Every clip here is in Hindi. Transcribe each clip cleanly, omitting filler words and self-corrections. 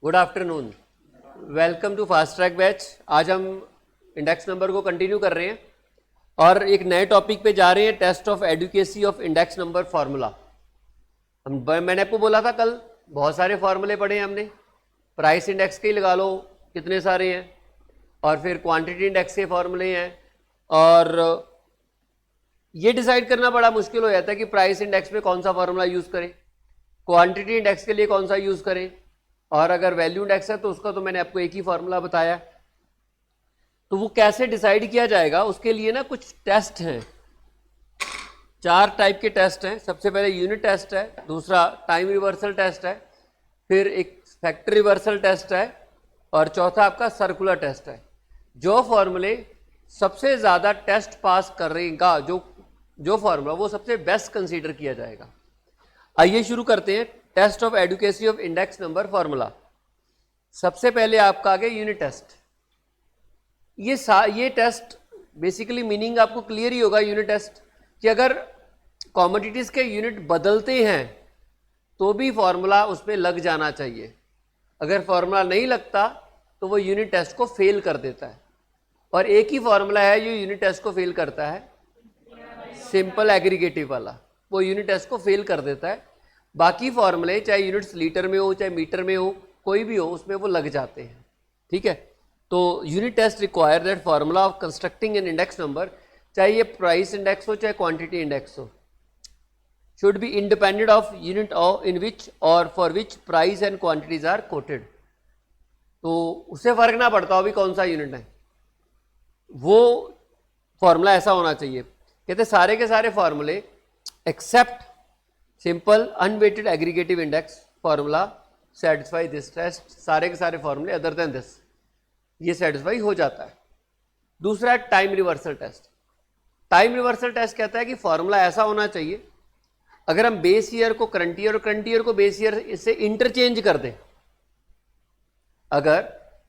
Good afternoon, welcome to fast track batch. आज हम इंडेक्स नंबर को कंटिन्यू कर रहे हैं और एक नए टॉपिक पे जा रहे हैं, test of adequacy of index number formula. मैंने आपको बोला था कल बहुत सारे फार्मूले पढ़े हैं हमने, प्राइस इंडेक्स के ही लगा लो कितने सारे हैं, और फिर क्वांटिटी इंडेक्स के फार्मूले हैं। और ये डिसाइड करना बड़ा मुश्किल हो जाता है कि प्राइस इंडेक्स में कौन सा फार्मूला यूज़ करें, क्वांटिटी इंडेक्स के लिए कौन सा यूज़ करें, और अगर वैल्यू इंडेक्स है तो उसका तो मैंने आपको एक ही फार्मूला बताया। तो वो कैसे डिसाइड किया जाएगा, उसके लिए ना कुछ टेस्ट हैं, 4 टाइप के टेस्ट हैं। सबसे पहले यूनिट टेस्ट है, दूसरा टाइम रिवर्सल टेस्ट है, फिर एक फैक्टर रिवर्सल टेस्ट है, और चौथा आपका सर्कुलर टेस्ट है। जो फॉर्मूले सबसे ज़्यादा टेस्ट पास करेगा, जो फॉर्मूला वो सबसे बेस्ट कंसीडर किया जाएगा। आइए शुरू करते हैं test of adequacy of index number formula. सबसे पहले आपका आ गया यूनिट टेस्ट। ये टेस्ट बेसिकली मीनिंग आपको क्लियर ही होगा यूनिट टेस्ट कि अगर कॉमोडिटीज़ के यूनिट बदलते हैं तो भी फार्मूला उसमें लग जाना चाहिए। अगर फार्मूला नहीं लगता तो वो यूनिट टेस्ट को फेल कर देता है। और एक ही फार्मूला है जो यूनिट टेस्ट को फेल करता है, सिंपल एग्रीगेटिव वाला, वो यूनिट टेस्ट को फेल कर देता है। बाकी फार्मूले चाहे यूनिट्स लीटर में हो चाहे मीटर में हो, कोई भी हो, उसमें वो लग जाते हैं। ठीक है, तो unit test require that formula of constructing an index number, चाहे ये प्राइस इंडेक्स हो चाहे क्वांटिटी इंडेक्स हो, should be independent of unit in which और for which price and quantities are quoted. तो उससे फर्क ना पड़ता हो भी कौन सा यूनिट है, वो फॉर्मूला ऐसा होना चाहिए। कहते सारे के सारे फार्मूले except simple unweighted aggregative index formula satisfy this test, सारे के सारे फार्मूले अदर देन दिस ये सेटिस्फाई हो जाता है। दूसरा है time reversal test. Time reversal test कहता है कि फार्मूला ऐसा होना चाहिए, अगर हम बेस ईयर को करंट ईयर और करंट ईयर को बेस ईयर इससे इंटरचेंज कर दें, अगर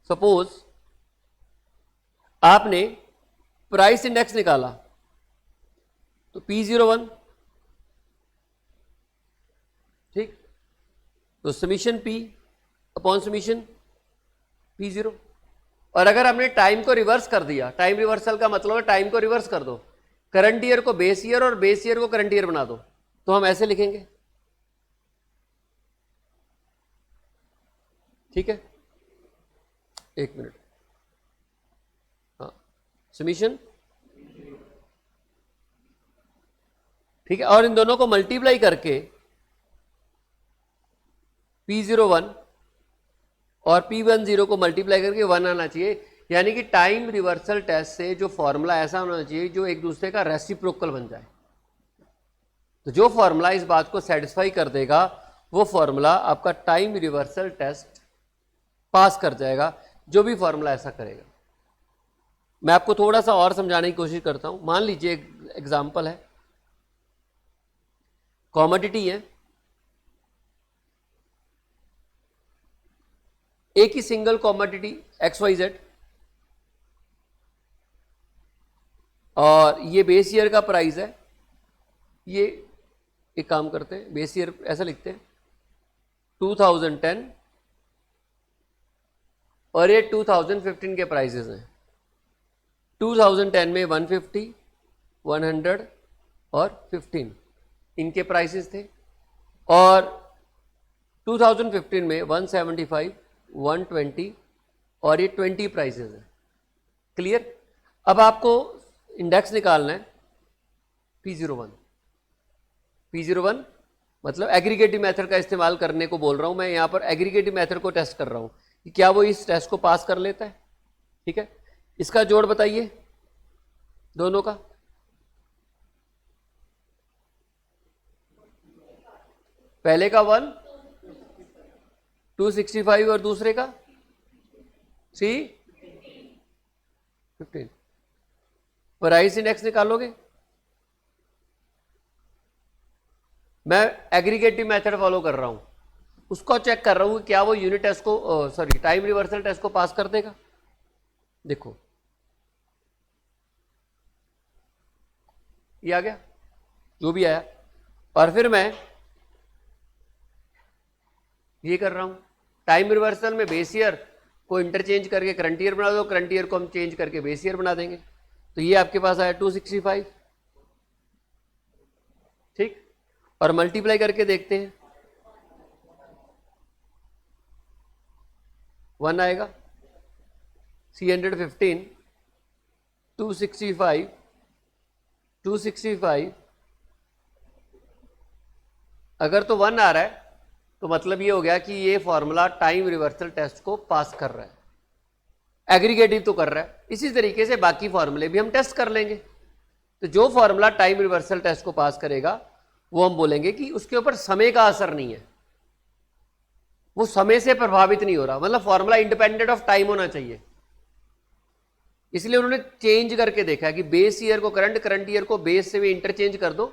सपोज आपने प्राइस इंडेक्स निकाला तो P01, ठीक, तो summation P upon summation P0। और अगर हमने टाइम को रिवर्स कर दिया, टाइम रिवर्सल का मतलब है टाइम को रिवर्स कर दो, करंट ईयर को बेस ईयर और बेस ईयर को करंट ईयर बना दो, तो हम ऐसे लिखेंगे। ठीक है, एक मिनट, हाँ, समीशन, ठीक है, और इन दोनों को मल्टीप्लाई करके P01 और P10 को मल्टीप्लाई करके 1 आना चाहिए। यानी कि टाइम रिवर्सल टेस्ट से जो फॉर्मूला ऐसा होना चाहिए जो एक दूसरे का रेसिप्रोकल बन जाए। तो जो फॉर्मूला इस बात को सेटिस्फाई कर देगा वो फॉर्मूला आपका टाइम रिवर्सल टेस्ट पास कर जाएगा, जो भी फॉर्मूला ऐसा करेगा। मैं आपको थोड़ा सा और समझाने की कोशिश करता हूं। मान लीजिए एक एग्जाम्पल है, कॉमोडिटी है, एक ही सिंगल कॉमोडिटी XYZ, और ये बेस ईयर का प्राइस है। ये एक काम करते हैं, बेस ईयर ऐसा लिखते हैं 2010, और ये 2015 के प्राइसेस हैं। 2010 में 150, 100 और 15 इनके प्राइसेस थे, और 2015 में 175, 120 और ये 20 प्राइसेस हैं। क्लियर? अब आपको इंडेक्स निकालना है P01। P01 मतलब एग्रीगेटिव मेथड का इस्तेमाल करने को बोल रहा हूं मैं, यहां पर एग्रीगेटिव मेथड को टेस्ट कर रहा हूं कि क्या वो इस टेस्ट को पास कर लेता है। ठीक है, इसका जोड़ बताइए दोनों का। पहले का 1 265 और दूसरे का 315। प्राइस इंडेक्स निकालोगे, मैं एग्रीगेटिव मेथड फॉलो कर रहा हूं, उसको चेक कर रहा हूं कि क्या वो यूनिट टेस्ट को टाइम रिवर्सल टेस्ट को पास कर देगा। देखो ये आ गया, जो भी आया, और फिर मैं ये कर रहा हूं टाइम रिवर्सल में बेस ईयर को इंटरचेंज करके करंट ईयर बना दो, करंट ईयर को हम चेंज करके बेस ईयर बना देंगे, तो ये आपके पास आया 265, ठीक। और मल्टीप्लाई करके देखते हैं, 1 आएगा, 315, 265, 265 अगर तो 1 आ रहा है तो मतलब ये हो गया कि ये फॉर्मूला टाइम रिवर्सल टेस्ट को पास कर रहा है, एग्रीगेटिव तो कर रहा है। इसी तरीके से बाकी फॉर्मूले भी हम टेस्ट कर लेंगे। तो जो फॉर्मूला टाइम रिवर्सल टेस्ट को पास करेगा वो हम बोलेंगे कि उसके ऊपर समय का असर नहीं है, वो समय से प्रभावित नहीं हो रहा, मतलब फॉर्मूला इंडिपेंडेंट ऑफ टाइम होना चाहिए। इसलिए उन्होंने चेंज करके देखा कि बेस ईयर को करंट, करंट ईयर को बेस से भी इंटरचेंज कर दो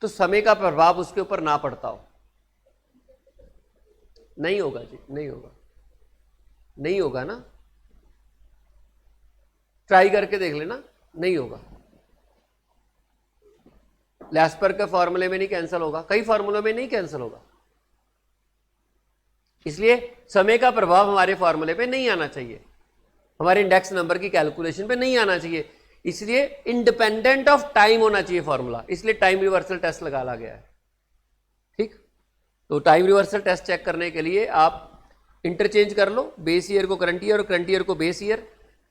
तो समय का प्रभाव उसके ऊपर ना पड़ता हो। नहीं होगा जी, नहीं होगा, नहीं होगा ना, ट्राई करके देख लेना, नहीं होगा। लैस्पर के फॉर्मूले में नहीं कैंसिल होगा, कई फॉर्मूलों में नहीं कैंसिल होगा। इसलिए समय का प्रभाव हमारे फॉर्मूले पे नहीं आना चाहिए, हमारे इंडेक्स नंबर की कैलकुलेशन पे नहीं आना चाहिए। इसलिए इंडिपेंडेंट ऑफ टाइम होना चाहिए फॉर्मूला, इसलिए टाइम रिवर्सल टेस्ट लगाया गया है, ठीक। तो टाइम रिवर्सल टेस्ट चेक करने के लिए आप इंटरचेंज कर लो बेस ईयर को करंट ईयर और करंट ईयर को बेस ईयर,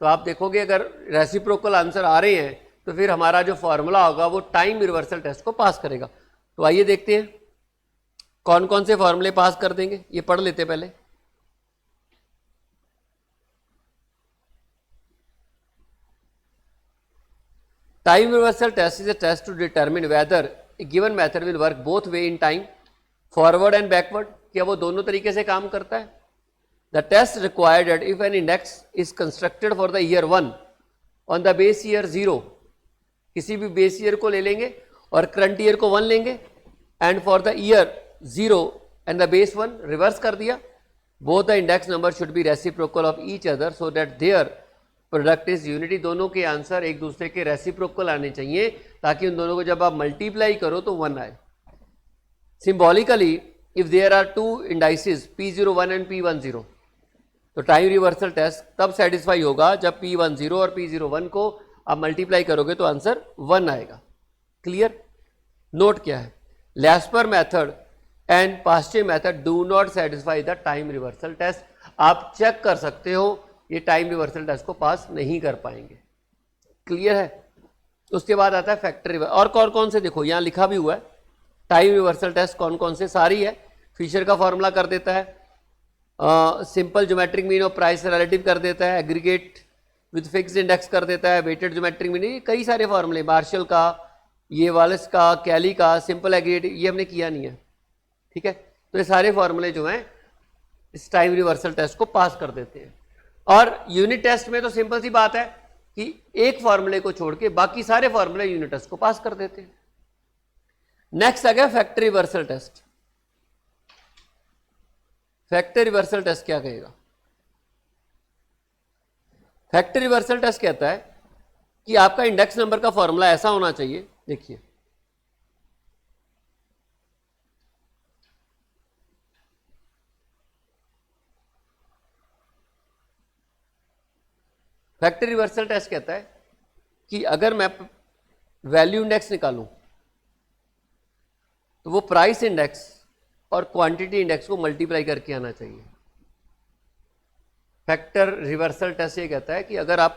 तो आप देखोगे अगर रेसिप्रोकल आंसर आ रहे हैं तो फिर हमारा जो फॉर्मूला होगा वो टाइम रिवर्सल टेस्ट को पास करेगा। तो आइए देखते हैं कौन कौन से फॉर्मूले पास कर देंगे, ये पढ़ लेते पहले। Time reversal test is a test to determine whether a given method will work both way in time, forward and backward, क्या वो दोनों तरीके से काम करता है। The test required that if an index is constructed for the year 1 on the base year 0, किसी भी बेस ईयर को ले लेंगे और करंट ईयर को 1 लेंगे, and for the year 0 and the base 1 reverse कर दिया, both the index number should be reciprocal of each other so that their product is unity. दोनों के आंसर एक दूसरे के रेसिप्रोकल आने चाहिए ताकि उन दोनों को जब आप मल्टीप्लाई करो तो 1 आए। Symbolically if there are 2 indices P01 and P10, तो टाइम रिवर्सल टेस्ट तब सेटिस्फाई होगा जब P10 और P01 को आप मल्टीप्लाई करोगे तो आंसर 1 आएगा। क्लियर? नोट क्या है, Laspeyres method and Paasche method do not satisfy the time reversal test. आप चेक कर सकते हो ये टाइम रिवर्सल टेस्ट को पास नहीं कर पाएंगे। क्लियर है? उसके बाद आता है फैक्टर रिवर्सल, और कौन कौन से देखो यहाँ लिखा भी हुआ है टाइम रिवर्सल टेस्ट कौन कौन से, सारी है। फिशर का फॉर्मूला कर देता है, सिंपल ज्योमेट्रिक मीन और प्राइस रिलेटिव कर देता है, एग्रीगेट विद फिक्स्ड इंडेक्स कर देता है, वेटेड ज्योमेट्रिक मीन, कई सारे फॉर्मूले, मार्शल का, ये वालेस का, कैली का, सिंपल एग्रीगेट, ये हमने किया नहीं है, ठीक है। तो ये सारे फॉर्मूले जो हैं इस टाइम रिवर्सल टेस्ट को पास कर देते हैं। और यूनिट टेस्ट में तो सिंपल सी बात है कि एक फॉर्मूले को छोड़ के बाकी सारे फॉर्मूले यूनिट टेस्ट को पास कर देते हैं। नेक्स्ट आ गया factor reversal test. Factor reversal test क्या कहेगा? फैक्टर रिवर्सल टेस्ट कहता है कि आपका इंडेक्स नंबर का फॉर्मूला ऐसा होना चाहिए, देखिए फैक्टर रिवर्सल टेस्ट कहता है कि अगर मैं वैल्यू इंडेक्स निकालूं तो वो प्राइस इंडेक्स और क्वांटिटी इंडेक्स को मल्टीप्लाई करके आना चाहिए। फैक्टर रिवर्सल टेस्ट ये कहता है कि अगर आप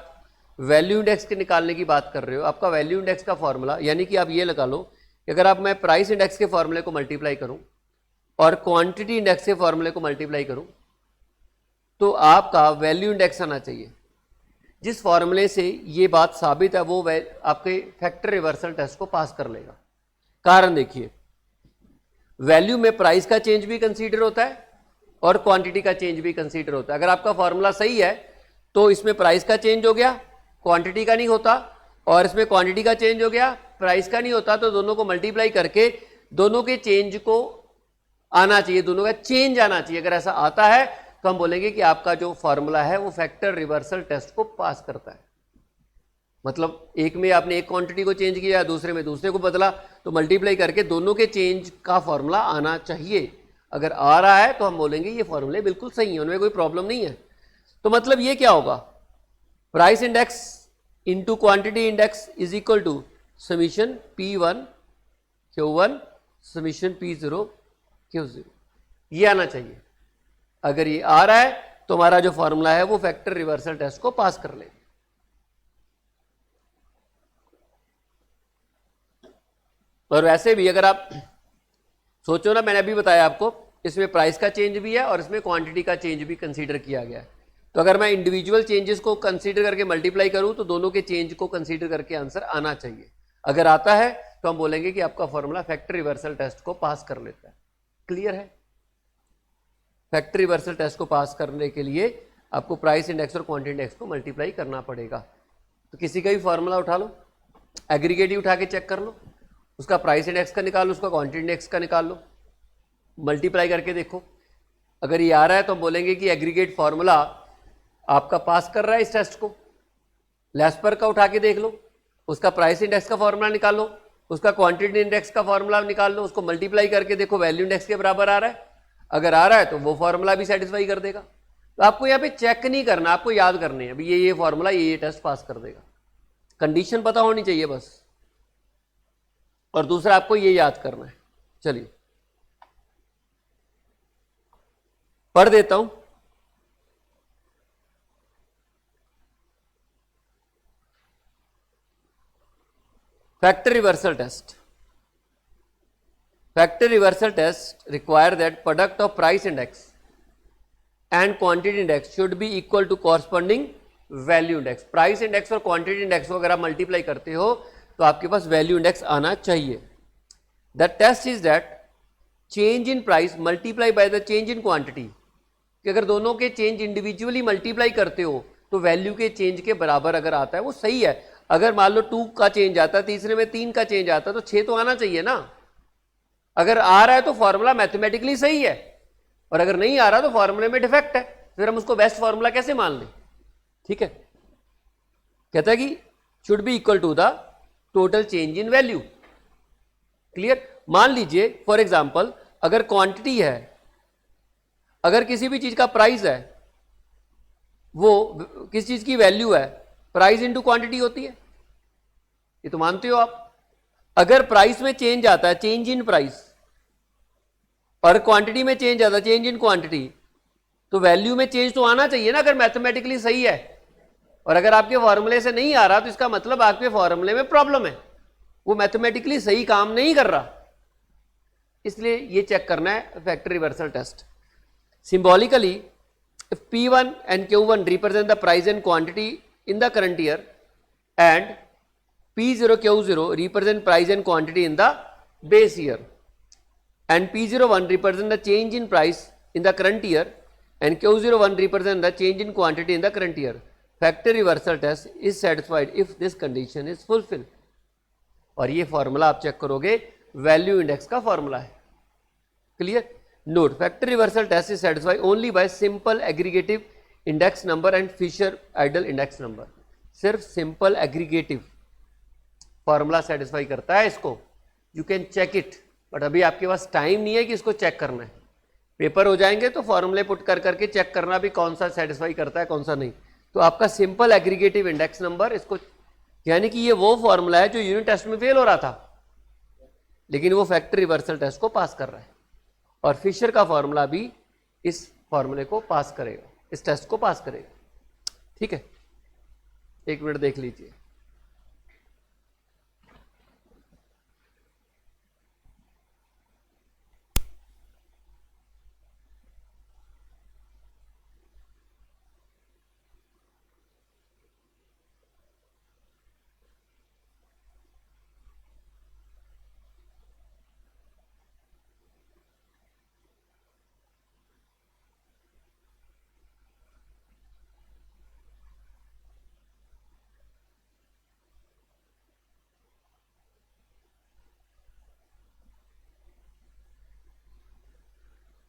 वैल्यू इंडेक्स के निकालने की बात कर रहे हो, आपका वैल्यू इंडेक्स का फॉर्मूला, यानी कि आप ये लगा लो कि अगर आप मैं प्राइस इंडेक्स के फॉर्मूले को मल्टीप्लाई करूं और क्वांटिटी इंडेक्स के फॉर्मूले को मल्टीप्लाई करूं तो आपका वैल्यू इंडेक्स आना चाहिए। जिस फॉर्मूले से ये बात साबित है वो आपके फैक्टर रिवर्सल टेस्ट को पास कर लेगा। कारण देखिए, वैल्यू में प्राइस का चेंज भी कंसीडर होता है और क्वांटिटी का चेंज भी कंसीडर होता है। अगर आपका फॉर्मूला सही है तो इसमें प्राइस का चेंज हो गया, क्वांटिटी का नहीं होता, और इसमें क्वांटिटी का चेंज हो गया, प्राइस का नहीं होता, तो दोनों को मल्टीप्लाई करके दोनों के चेंज को आना चाहिए, दोनों का चेंज आना चाहिए। अगर ऐसा आता है तो हम बोलेंगे कि आपका जो फॉर्मूला है वो फैक्टर रिवर्सल टेस्ट को पास करता है। मतलब एक में आपने एक क्वांटिटी को चेंज किया, दूसरे में दूसरे को बदला, तो मल्टीप्लाई करके दोनों के चेंज का फॉर्मूला आना चाहिए। अगर आ रहा है तो हम बोलेंगे ये फॉर्मूले बिल्कुल सही है, उनमें कोई प्रॉब्लम नहीं है। तो मतलब ये क्या होगा, price index into quantity index is equal to summation P1 Q1 summation P0 Q0, ये आना चाहिए। अगर ये आ रहा है तो हमारा जो फॉर्मूला है वो फैक्टर रिवर्सल टेस्ट को पास कर लेगा। और वैसे भी अगर आप सोचो ना, मैंने अभी बताया आपको, इसमें प्राइस का चेंज भी है और इसमें क्वांटिटी का चेंज भी कंसीडर किया गया है। तो अगर मैं इंडिविजुअल चेंजेस को कंसीडर करके मल्टीप्लाई करूं तो दोनों के चेंज को कंसीडर करके आंसर आना चाहिए। अगर आता है तो हम बोलेंगे कि आपका फॉर्मूला फैक्टर रिवर्सल टेस्ट को पास कर लेता है। क्लियर है? फैक्टर रिवर्सल टेस्ट को पास करने के लिए आपको प्राइस इंडेक्स और क्वांटिटी इंडेक्स को मल्टीप्लाई करना पड़ेगा। तो किसी का भी फॉर्मूला उठा लो, एग्रीगेट उठा के चेक कर लो, उसका प्राइस इंडेक्स का निकाल लो, उसका क्वांटिटी इंडेक्स का निकाल लो, मल्टीप्लाई करके देखो। अगर ये आ रहा है तो हम बोलेंगे कि एग्रीगेट फॉर्मूला आपका पास कर रहा है इस टेस्ट को। लेस्पर का उठा के देख लो, उसका प्राइस इंडेक्स का फॉर्मूला निकाल लो, उसका क्वांटिटी इंडेक्स का फॉर्मूला निकाल लो, उसको मल्टीप्लाई करके देखो वैल्यू इंडेक्स के बराबर आ रहा है। अगर आ रहा है तो वो फॉर्मूला भी सेटिस्फाई कर देगा। तो आपको यहाँ पे चेक नहीं करना, आपको याद करने हैं अभी ये फॉर्मूला ये टेस्ट पास कर देगा। कंडीशन पता होनी चाहिए बस, और दूसरा आपको ये याद करना है। चलिए पढ़ देता हूं। Factor reversal test. Factor reversal test require that product of price index and quantity index should be equal to corresponding value index. Price index और क्वांटिटी इंडेक्स को अगर आप मल्टीप्लाई करते हो तो आपके पास वैल्यू इंडेक्स आना चाहिए. The test is that change in price multiply by the change in quantity, कि अगर दोनों के चेंज इंडिविजुअली मल्टीप्लाई करते हो तो वैल्यू के चेंज के बराबर अगर आता है वो सही है. अगर मान लो 2 का चेंज आता है, तीसरे में 3 का चेंज आता है तो 6 तो आना चाहिए ना. अगर आ रहा है तो फॉर्मूला मैथमेटिकली सही है, और अगर नहीं आ रहा तो फॉर्मूले में डिफेक्ट है, फिर हम उसको बेस्ट फॉर्मूला कैसे मान लें. ठीक है, कहता है कि should be equal to the total change in value. Clear. मान लीजिए फॉर एग्जांपल अगर क्वांटिटी है, अगर किसी भी चीज का प्राइस है, वो किस चीज की वैल्यू है, प्राइस इंटू क्वांटिटी होती है, ये तो मानते हो आप. अगर प्राइस में चेंज आता है, चेंज इन प्राइस, और क्वांटिटी में चेंज आता है, चेंज इन क्वांटिटी, तो वैल्यू में चेंज तो आना चाहिए ना अगर मैथमेटिकली सही है. और अगर आपके फॉर्मूले से नहीं आ रहा तो इसका मतलब आपके फॉर्मूले में प्रॉब्लम है, वो मैथमेटिकली सही काम नहीं कर रहा. इसलिए ये चेक करना है factor reversal test. Symbolically if P1 and Q1 represent the price and quantity in the current year and P0 Q0 represent price and quantity in the base year, and P01 represent the change in price in the current year and Q01 represent the change in quantity in the current year, factor reversal test is satisfied if this condition is fulfilled. और ये फॉर्मूला आप चेक करोगे वैल्यू इंडेक्स का फॉर्मूला है. Clear. Note, factor reversal test is satisfied only by simple aggregative index number and Fisher idle index number. सिर्फ सिंपल एग्रीगेटिव फॉर्मूला सेटिस्फाई करता है इसको. You can check it, but अभी आपके पास टाइम नहीं है कि इसको चेक करना है. पेपर हो जाएंगे तो फॉर्मूले पुट कर करके चेक करना भी कौन सा सेटिस्फाई करता है कौन सा नहीं. तो आपका सिंपल एग्रीगेटिव इंडेक्स नंबर, इसको यानी कि ये वो फॉर्मूला है जो यूनिट टेस्ट में फेल हो रहा था, लेकिन वो फैक्टर रिवर्सल टेस्ट को पास कर रहा है. और फिशर का फॉर्मूला भी इस फॉर्मूले को पास करेगा, इस टेस्ट को पास करेगा. ठीक है, एक मिनट देख लीजिए.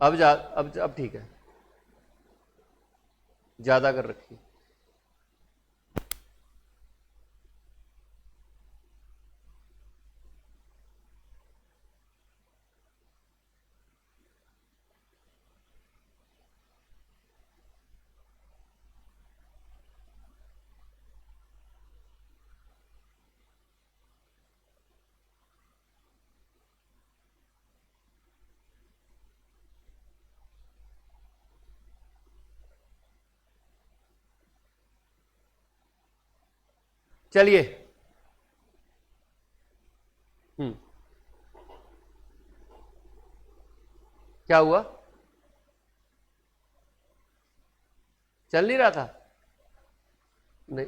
अब ठीक है, ज्यादा कर रखिए. चलिए, क्या हुआ? चल नहीं रहा था? नहीं,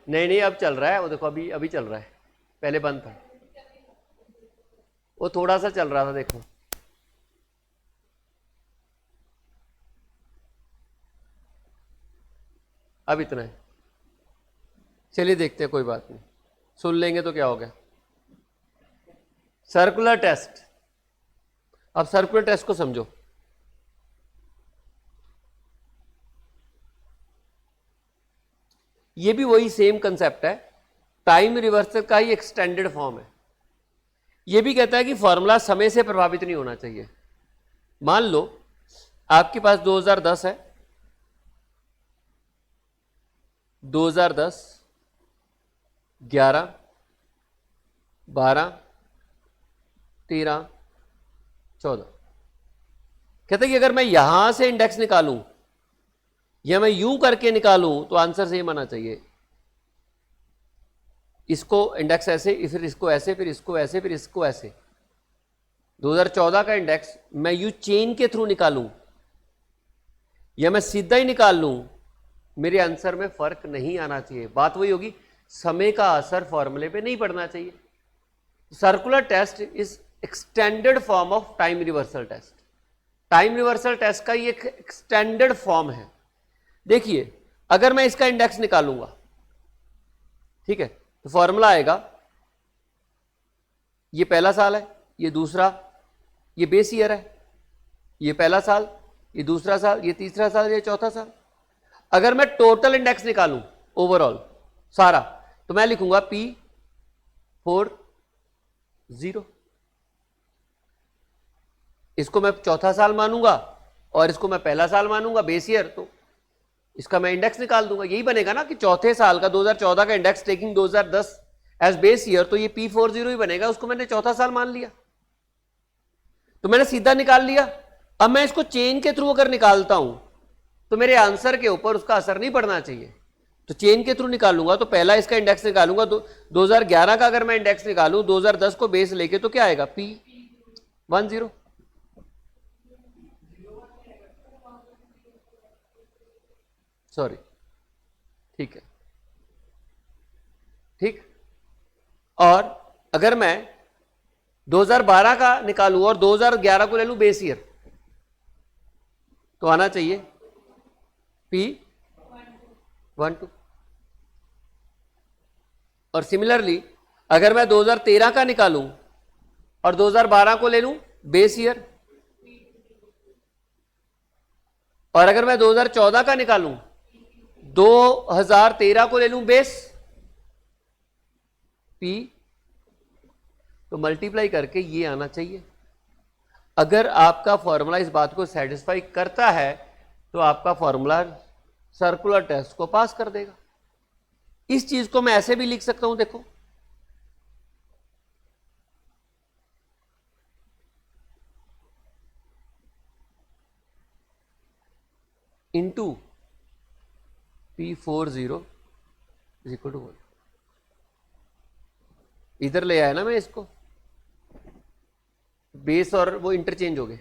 नहीं नहीं, अब चल रहा है वो, देखो अभी अभी चल रहा है, पहले बंद था, वो थोड़ा सा चल रहा था, देखो अब इतना है। चलिए देखते हैं, कोई बात नहीं, सुन लेंगे तो क्या हो गया। सर्कुलर टेस्ट, अब सर्कुलर टेस्ट को समझो। ये भी वही सेम कंसेप्ट है, टाइम रिवर्सल का ही एक्सटेंडेड फॉर्म है। ये भी कहता है कि फॉर्मूला समय से प्रभावित नहीं होना चाहिए। मान लो आपके पास 2010 है, 2010, 11, 12, 13, 14। कहते हैं कि अगर मैं यहां से इंडेक्स निकालूं या मैं यूं करके निकालूं तो आंसर सेम आना चाहिए। इसको इंडेक्स ऐसे, फिर इसको ऐसे, फिर इसको ऐसे, फिर इसको ऐसे। 2014 का इंडेक्स मैं यू चेन के थ्रू निकालूं या मैं सीधा ही निकाल लूं, मेरे आंसर में फर्क नहीं आना चाहिए। बात वही होगी, समय का असर फॉर्मूले पे नहीं पड़ना चाहिए। Circular test is extended form of time reversal test. Time reversal test का ये एक एक्सटेंडेड फॉर्म है। देखिए, अगर मैं इसका इंडेक्स निकालूंगा, ठीक है, तो फॉर्मूला आएगा, ये पहला साल है, ये दूसरा, ये बेस ईयर है, ये पहला साल, ये दूसरा साल, ये तीसरा साल, ये चौथा साल। अगर मैं टोटल इंडेक्स निकालूं ओवरऑल सारा, तो मैं लिखूंगा P40। इसको मैं चौथा साल मानूंगा और इसको मैं पहला साल मानूंगा, बेस ईयर, तो इसका मैं इंडेक्स निकाल दूंगा। यही बनेगा ना कि चौथे साल का 2014 का index taking 2010 as base year, तो ये P40 ही बनेगा। उसको मैंने चौथा साल मान लिया, तो मैंने सीधा निकाल लिया। अब मैं इसको चेन के थ्रू अगर निकालता हूं तो मेरे आंसर के ऊपर उसका असर नहीं पड़ना चाहिए। तो चेन के थ्रू निकालूंगा तो पहला इसका इंडेक्स निकालूंगा, 2011 का अगर मैं इंडेक्स निकालूं 2010 को बेस लेके, तो क्या आएगा? P10। सॉरी, ठीक है, ठीक। और अगर मैं 2012 का निकालूं और 2011 को ले लूं बेस ईयर, तो आना चाहिए P12। और सिमिलरली अगर मैं 2013 का निकालूं और 2012 को ले लूं बेस ईयर, और अगर मैं 2014 का निकालूं 2013 को ले लूं बेस P, तो मल्टीप्लाई करके ये आना चाहिए। अगर आपका फॉर्मूला इस बात को सेटिस्फाई करता है तो आपका फॉर्मूला सर्कुलर टेस्ट को पास कर देगा। इस चीज को मैं ऐसे भी लिख सकता हूं, देखो, into P40 is equal to 1। इधर ले आया ना मैं इसको, बेस और वो इंटरचेंज हो गए,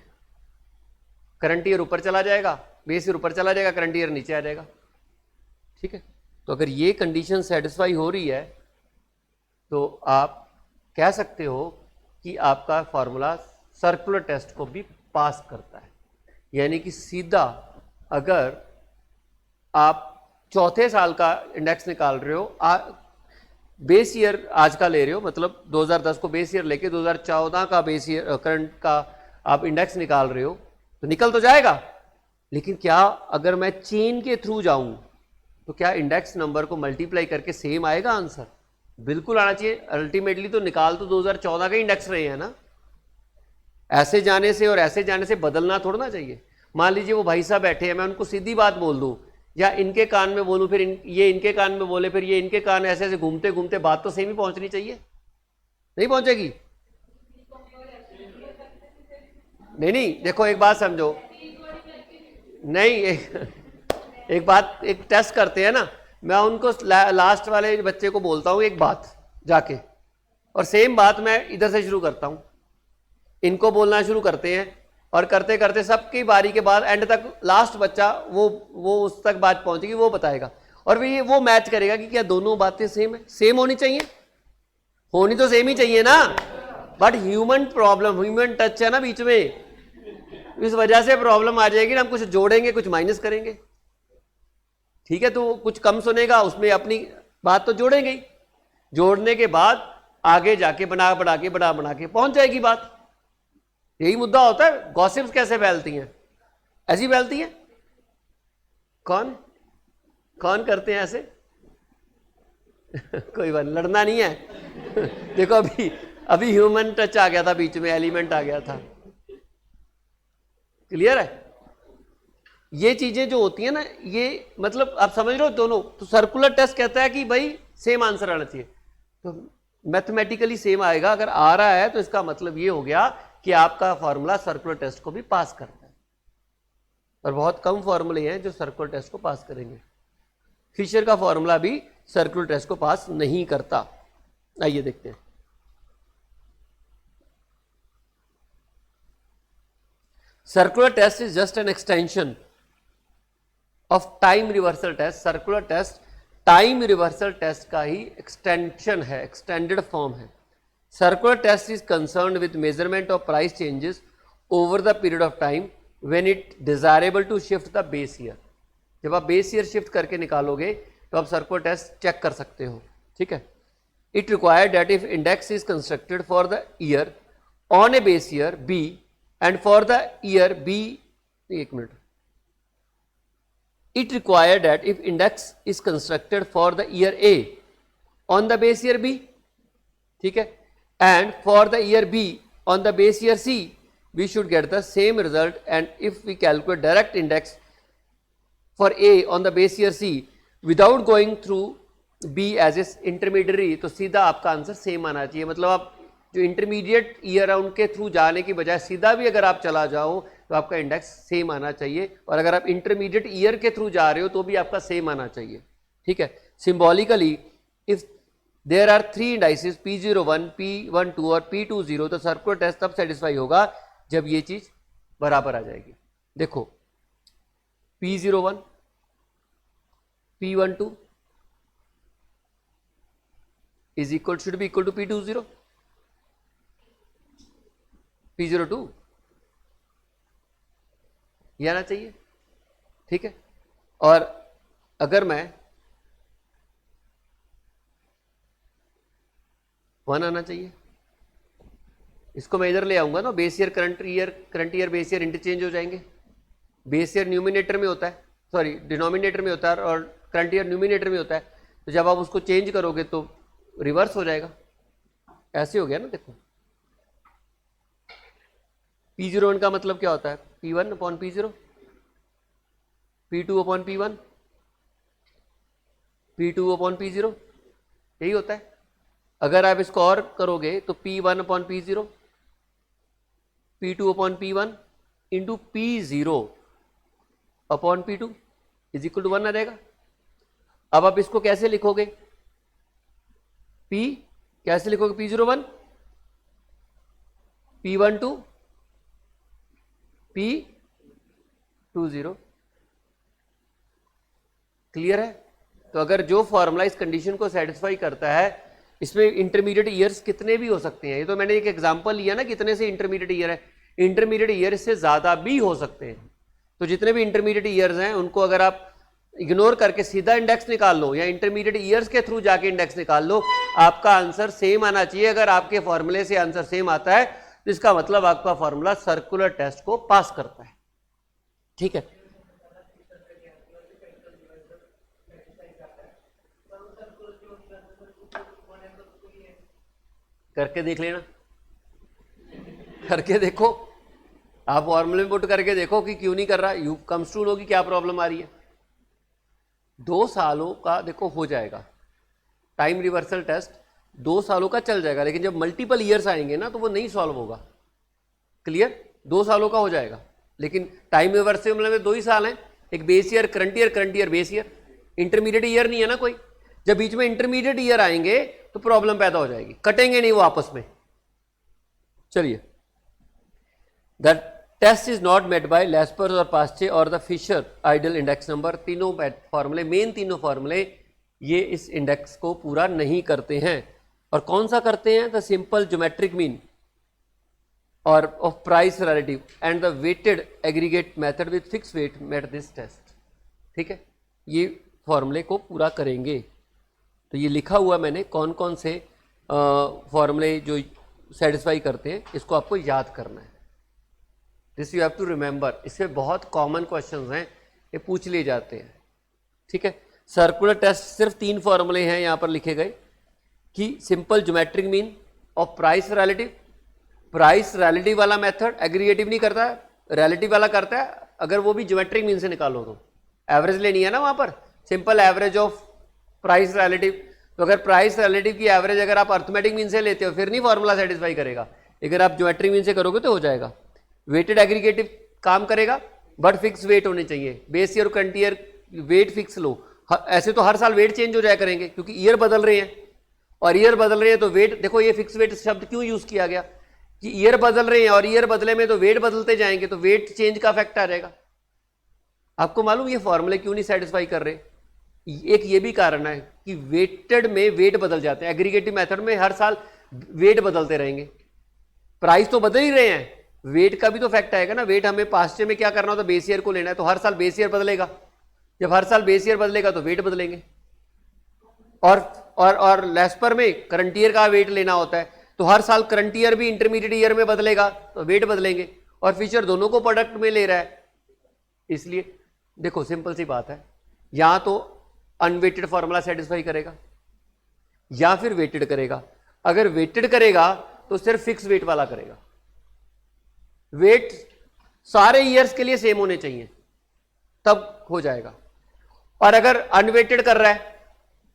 करंट ईयर ऊपर चला जाएगा, बेस ईयर ऊपर चला जाएगा, करंट ईयर नीचे आ जाएगा, ठीक है। तो अगर ये कंडीशन सेटिस्फाई हो रही है तो आप कह सकते हो कि आपका फॉर्मूला सर्कुलर टेस्ट को भी पास करता है। यानी कि सीधा अगर आप चौथे साल का इंडेक्स निकाल रहे हो, बेस ईयर आज का ले रहे हो, मतलब 2010 को बेस ईयर लेके 2014 का बेस ईयर करंट का आप इंडेक्स निकाल रहे हो, तो निकल तो जाएगा। लेकिन क्या अगर मैं चेन के थ्रू जाऊं तो क्या इंडेक्स नंबर को मल्टीप्लाई करके सेम आएगा आंसर? बिल्कुल आना चाहिए। अल्टीमेटली तो निकाल तो 2014 का इंडेक्स रहे हैं ना, ऐसे जाने से और ऐसे जाने से बदलना थोड़ा ना चाहिए। मान लीजिए वो भाई साहब बैठे हैं, मैं उनको सीधी बात बोल दूं या इनके कान में बोलूं, फिर ये इनके कान में बोले, फिर ये इनके कान, ऐसे ऐसे घूमते घूमते बात तो सेम ही पहुंचनी चाहिए, नहीं पहुंचेगी? नहीं नहीं, देखो एक बात समझो, नहीं, एक बात, एक टेस्ट करते हैं ना, मैं उनको लास्ट वाले बच्चे को बोलता हूँ एक बात जाके, और सेम बात मैं इधर से शुरू करता हूँ, इनको बोलना शुरू करते हैं, और करते करते सबकी बारी के बाद एंड तक लास्ट बच्चा वो उस तक बात पहुंचेगी, वो बताएगा, और फिर वो मैच करेगा कि क्या दोनों बातें सेम है। सेम होनी चाहिए, होनी तो सेम ही चाहिए ना, but human problem, human touch है ना बीच में, इस वजह से प्रॉब्लम आ जाएगी ना, हम कुछ जोड़ेंगे कुछ माइनस करेंगे, ठीक है, तो कुछ कम सुनेगा, उसमें अपनी बात तो जोड़ेंगे ही, जोड़ने के बाद आगे जाके बना के पहुंच जाएगी बात। यही मुद्दा होता है। गॉसिप्स कैसे फैलती हैं? ऐसी फैलती हैं। कौन कौन करते हैं ऐसे? कोई बात, लड़ना नहीं है। देखो अभी ह्यूमन टच आ गया था बीच में, एलिमेंट आ गया था, क्लियर है। ये चीजें जो होती है ना, ये मतलब आप समझ रहे हो दोनों। तो सर्कुलर टेस्ट कहता है कि भाई सेम आंसर आना चाहिए, तो मैथमेटिकली सेम आएगा। अगर आ रहा है तो इसका मतलब ये हो गया कि आपका फॉर्मूला सर्कुलर टेस्ट को भी पास करता है, और बहुत कम फॉर्मूले हैं जो सर्कुलर टेस्ट को पास करेंगे। फिशर का फॉर्मूला भी सर्कुलर टेस्ट को पास नहीं करता। आइए देखते हैं। Circular test is just an extension of time reversal test. Circular test time reversal test का ही एक्सटेंशन है, एक्सटेंडेड फॉर्म है। Circular test is concerned with measurement of price changes over the period of time when it desirable to shift the base year. जब आप बेस ईयर शिफ्ट करके निकालोगे तो आप सर्कुलर टेस्ट चेक कर सकते हो, ठीक है। It require that if index is constructed for the year on a base year B and for the year B, एक मिनट, it required that if index is constructed for the year A on the base year B, ठीक है, and for the year B on the base year C, we should get the same result. And if we calculate direct index for A on the base year C without going through B as its intermediary, तो सीधा आपका आंसर सेम आना चाहिए। मतलब आप जो इंटरमीडिएट ईयर है उनके थ्रू जाने की बजाय सीधा भी अगर आप चला जाओ तो आपका इंडेक्स सेम आना चाहिए, और अगर आप इंटरमीडिएट ईयर के थ्रू जा रहे हो तो भी आपका सेम आना चाहिए, ठीक है। Symbolically if there are 3 indices P01, P12 और P20, तो सर्कुलर टेस्ट तब सेटिस्फाई होगा जब ये चीज बराबर आ जाएगी। देखो P01, P12 is equal, should be equal to P20, P02 ये आना चाहिए, ठीक है। और अगर मैं 1 आना चाहिए, इसको मैं इधर ले आऊंगा ना, base year current year base year interchange हो जाएंगे। बेस ईयर न्यूमिनेटर में होता है, सॉरी डिनोमिनेटर में होता है, और करंट ईयर न्यूमिनेटर में होता है। तो जब आप उसको चेंज करोगे तो रिवर्स हो जाएगा, ऐसे हो गया ना। देखो P01 का मतलब क्या होता है? P1 upon P0, P2 upon P1, P2 upon P0, यही होता है। अगर आप इसको और करोगे तो P1 upon P0, P2 upon P1 into P0 upon P2 is equal to 1 आ जाएगा। अब आप इसको कैसे लिखोगे? P कैसे लिखोगे? P01, P12, P20, क्लियर है। तो अगर जो फॉर्मूला इस कंडीशन को सेटिस्फाई करता है, इसमें इंटरमीडिएट ईयर्स कितने भी हो सकते हैं। ये तो मैंने एक एग्जांपल लिया ना, कितने से इंटरमीडिएट ईयर है। इंटरमीडिएट ईयर से ज्यादा भी हो सकते हैं। तो जितने भी इंटरमीडिएट ईयर्स हैं उनको अगर आप इग्नोर करके सीधा इंडेक्स निकाल लो, या इंटरमीडिएट ईयर्स के थ्रू जाके इंडेक्स निकाल लो, आपका आंसर सेम आना चाहिए। अगर आपके फॉर्मूले से आंसर सेम आता है तो इसका मतलब आपका फॉर्मूला सर्कुलर टेस्ट को पास करता है, ठीक है। करके देख लेना, करके देखो, आप फॉर्मूले में पुट करके देखो कि क्यों नहीं कर रहा। यू कम्स टू नो कि क्या प्रॉब्लम आ रही है। 2 सालों का देखो हो जाएगा टाइम रिवर्सल टेस्ट, 2 सालों का चल जाएगा, लेकिन जब मल्टीपल ईयर्स आएंगे ना तो वो नहीं सॉल्व होगा। क्लियर? 2 सालों का हो जाएगा, लेकिन टाइम रिवर्सिबल में 2 ही साल हैं, एक base year current year base year, intermediate year नहीं है ना कोई। जब बीच में इंटरमीडिएट ईयर आएंगे तो प्रॉब्लम पैदा हो जाएगी, कटेंगे नहीं वो आपस में। चलिए, the test is not met by Laspeyres और पास्चे और the Fisher ideal index number, तीनों फॉर्मूले, मेन तीनों फॉर्मूले ये इस इंडेक्स को पूरा नहीं करते हैं। और कौन सा करते हैं? द सिंपल ज्योमेट्रिक मीन और of price relative and the weighted aggregate method with fix weight met this test. ठीक है, ये फॉर्मूले को पूरा करेंगे। तो ये लिखा हुआ मैंने कौन कौन से फॉर्मूले जो सेटिस्फाई करते हैं, इसको आपको याद करना है। This you have to remember. इसमें बहुत कॉमन क्वेश्चंस हैं, ये पूछ लिए जाते हैं। ठीक है, सर्कुलर टेस्ट सिर्फ 3 फॉर्मूले हैं यहाँ पर लिखे गए कि simple geometric mean of price relative, price relative वाला मेथड एग्रीगेटिव नहीं करता है, रिलेटिव वाला करता है। अगर वो भी ज्योमेट्रिक मीन से निकालो तो एवरेज लेनी है ना वहाँ पर, simple average of price relative. तो अगर प्राइस रिलेटिव की एवरेज अगर आप अर्थमेटिक मीन से लेते हो फिर नहीं फॉर्मूला सेटिस्फाई करेगा, अगर आप ज्योमेट्रिक मीन से करोगे तो हो जाएगा। वेटेड एग्रीगेटिव काम करेगा बट फिक्स वेट होने चाहिए, base year current year weight fix लो। ऐसे तो हर साल वेट चेंज हो जाया करेंगे क्योंकि ईयर बदल रहे हैं, और ईयर बदल रहे हैं तो वेट, देखो ये फिक्स वेट शब्द क्यों यूज किया गया कि ईयर बदल रहे हैं और ईयर बदले में तो वेट बदलते जाएंगे तो वेट चेंज का इफेक्ट आ जाएगा। आपको मालूम ये फॉर्मूले क्यों नहीं सेटिस्फाई कर रहे? एक ये भी कारण है कि वेटेड में वेट बदल जाते हैं, एग्रीगेटिव मेथड में हर साल वेट बदलते रहेंगे, प्राइस तो बदल ही रहे हैं, वेट का भी तो फैक्ट आएगा ना। वेट हमें पास्ट में क्या करना होता है, बेस ईयर को लेना है, तो हर साल बेस ईयर बदलेगा, जब हर साल बेस ईयर बदलेगा तो वेट बदलेंगे। और लेस्पर में करंट ईयर का वेट लेना होता है, तो हर साल करंट ईयर भी इंटरमीडिएट ईयर में बदलेगा तो वेट बदलेंगे, और फिशर दोनों को प्रोडक्ट में ले रहा है। इसलिए देखो सिंपल सी बात है, या तो अनवेटेड फॉर्मूला सेटिस्फाई करेगा या फिर वेटेड करेगा। अगर वेटेड करेगा तो सिर्फ फिक्स वेट वाला करेगा, वेट सारे ईयर्स के लिए सेम होने चाहिए तब हो जाएगा। और अगर अनवेटेड कर रहा है,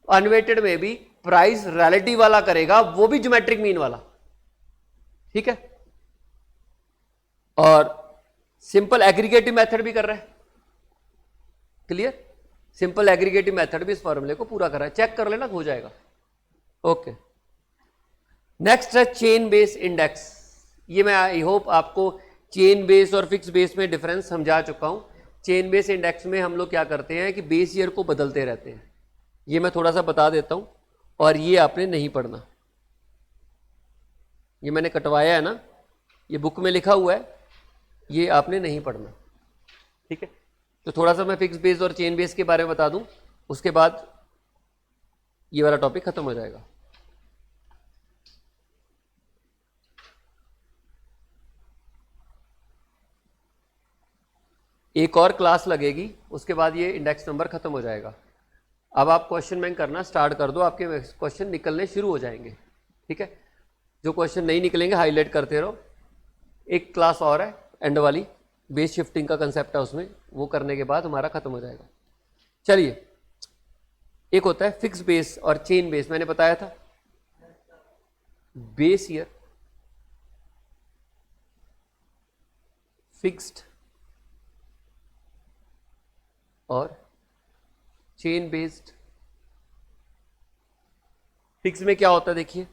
अनवेटेड में भी प्राइस रिलेटिव वाला करेगा, वो भी ज्योमेट्रिक मीन वाला। ठीक है, और सिंपल एग्रीगेटिव मेथड भी कर रहा है। क्लियर, सिंपल एग्रीगेटिव मेथड भी इस फॉर्मूले को पूरा कर रहा है, चेक कर लेना हो जाएगा। ओके, नेक्स्ट है चेन बेस इंडेक्स। ये मैं आई होप आपको चेन बेस और फिक्स बेस में डिफरेंस समझा चुका हूं। चेन बेस इंडेक्स में हम लोग क्या करते हैं कि बेस ईयर को बदलते रहते हैं, ये मैं थोड़ा सा बता देता हूं, और ये आपने नहीं पढ़ना, ये मैंने कटवाया है ना, ये बुक में लिखा हुआ है, ये आपने नहीं पढ़ना। ठीक है, तो थोड़ा सा मैं फिक्स बेस और चेन बेस के बारे में बता दूं, उसके बाद ये वाला टॉपिक खत्म हो जाएगा। एक और क्लास लगेगी, उसके बाद ये इंडेक्स नंबर खत्म हो जाएगा। अब आप क्वेश्चन बैंक करना स्टार्ट कर दो, आपके क्वेश्चन निकलने शुरू हो जाएंगे। ठीक है, जो क्वेश्चन नहीं निकलेंगे हाईलाइट करते रहो। एक क्लास और है एंड वाली, बेस शिफ्टिंग का कंसेप्ट है उसमें, वो करने के बाद हमारा खत्म हो जाएगा। चलिए, एक होता है फिक्स बेस और चेन बेस, मैंने बताया था। बेस ईयर, फिक्स्ड और चेन बेस्ड। फिक्स में क्या होता है देखिए,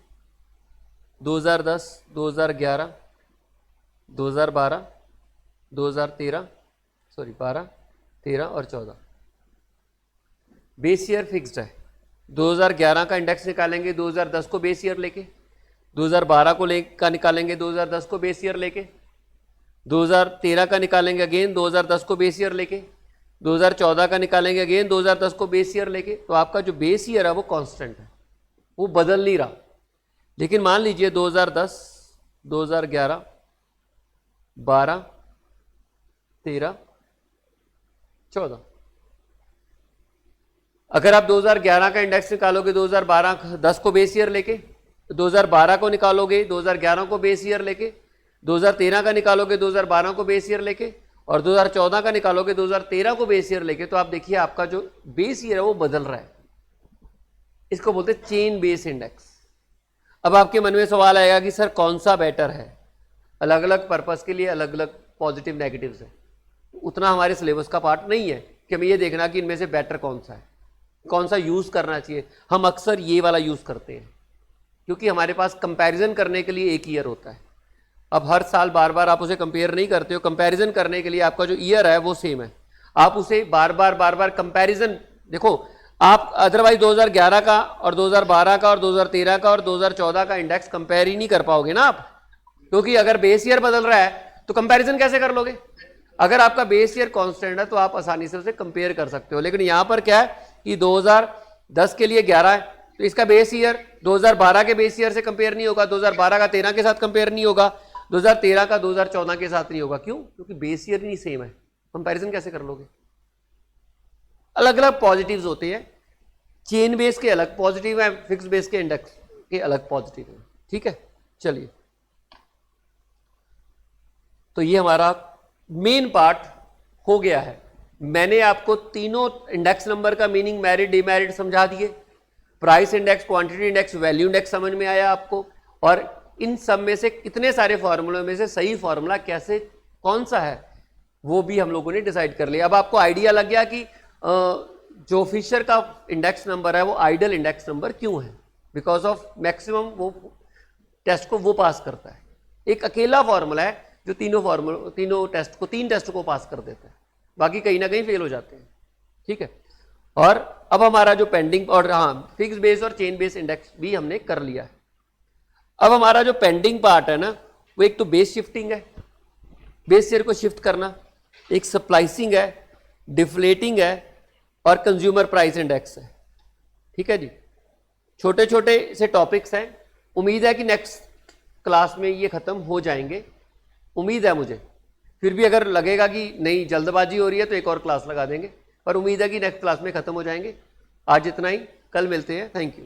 2010, 2011, 2012, 2013, सॉरी 12, 13 और 14 बेस ईयर फिक्स्ड है। 2011 का इंडेक्स निकालेंगे 2010 को बेस ईयर लेके, 2012 को का निकालेंगे 2010 को बेस ईयर लेके, 2013 का निकालेंगे अगेन 2010 को बेस ईयर लेके, 2014 का निकालेंगे अगेन 2010 को बेस ईयर लेके। तो आपका जो बेस ईयर है वो कांस्टेंट है, वो बदल नहीं रहा। लेकिन मान लीजिए 2010, 2011, 12, 13, 14, अगर आप 2011 का इंडेक्स निकालोगे 2012 10 को बेस ईयर लेके, 2012 को निकालोगे 2011 को बेस ईयर लेके, 2013 का निकालोगे 2012 को बेस ईयर लेके, और 2014 का निकालोगे 2013 को बेस ईयर लेके, तो आप देखिए आपका जो बेस ईयर है वो बदल रहा है। इसको बोलते हैं चेन बेस इंडेक्स। अब आपके मन में सवाल आएगा कि सर कौन सा बेटर है, अलग अलग पर्पस के लिए अलग अलग पॉजिटिव नेगेटिव्स है। उतना हमारे सिलेबस का पार्ट नहीं है कि हमें ये देखना कि इनमें से बेटर कौन सा है, कौन सा यूज़ करना चाहिए। हम अक्सर ये वाला यूज़ करते हैं क्योंकि हमारे पास कंपैरिजन करने के लिए एक ईयर होता है। अब हर साल बार बार आप उसे कंपेयर नहीं करते हो, कंपैरिजन करने के लिए आपका जो ईयर है वो सेम है, आप उसे बार बार कंपैरिजन देखो। आप अदरवाइज 2011 का और 2012 का और 2013 का और 2014 का इंडेक्स कंपेयर ही नहीं कर पाओगे ना आप, क्योंकि अगर बेस ईयर बदल रहा है तो कंपैरिजन कैसे कर लोगे। अगर आपका बेस ईयर कांस्टेंट है तो आप आसानी से उसे कंपेयर कर सकते हो, लेकिन यहां पर क्या है कि 2010 के लिए 11 है तो इसका बेस ईयर 2012 के बेस ईयर से कंपेयर नहीं होगा, 2012 का 13 के साथ कंपेयर नहीं होगा, 2013 का 2014 के साथ नहीं होगा। क्यों? क्योंकि बेस ईयर नहीं सेम है, कंपैरिजन कैसे कर लोगे। अलग अलग पॉजिटिव्स होते हैं, चेन बेस के अलग पॉजिटिव है, फिक्स बेस के इंडेक्स के अलग पॉजिटिव है। ठीक है, चलिए तो ये हमारा मेन पार्ट हो गया है। मैंने आपको तीनों इंडेक्स नंबर का मीनिंग मेरिट डिमेरिट समझा दिए, price index, quantity index, value index समझ में आया आपको, और इन सब में से इतने सारे फॉर्मूलों में से सही फॉर्मूला कैसे कौन सा है वो भी हम लोगों ने डिसाइड कर लिया। अब आपको आइडिया लग गया कि जो फिशर का इंडेक्स नंबर है वो आइडल इंडेक्स नंबर क्यों है, बिकॉज ऑफ मैक्सिमम वो टेस्ट को वो पास करता है। एक अकेला फॉर्मूला है जो तीन टेस्ट को पास कर देता है, बाकी कहीं ना कहीं फेल हो जाते हैं। ठीक है, और अब हमारा जो पेंडिंग, और हाँ फिक्स बेस और चेन बेस इंडेक्स भी हमने कर लिया है। अब हमारा जो पेंडिंग पार्ट है ना वो एक तो बेस शिफ्टिंग है, बेस ईयर को शिफ्ट करना, एक स्प्लाइसिंग है, डिफ्लेटिंग है, और कंज्यूमर प्राइस इंडेक्स है। ठीक है जी, छोटे छोटे से टॉपिक्स हैं, उम्मीद है कि नेक्स्ट क्लास में ये खत्म हो जाएंगे, उम्मीद है मुझे। फिर भी अगर लगेगा कि नहीं जल्दबाजी हो रही है तो एक और क्लास लगा देंगे, पर उम्मीद है कि नेक्स्ट क्लास में खत्म हो जाएंगे। आज इतना ही, कल मिलते हैं। Thank you.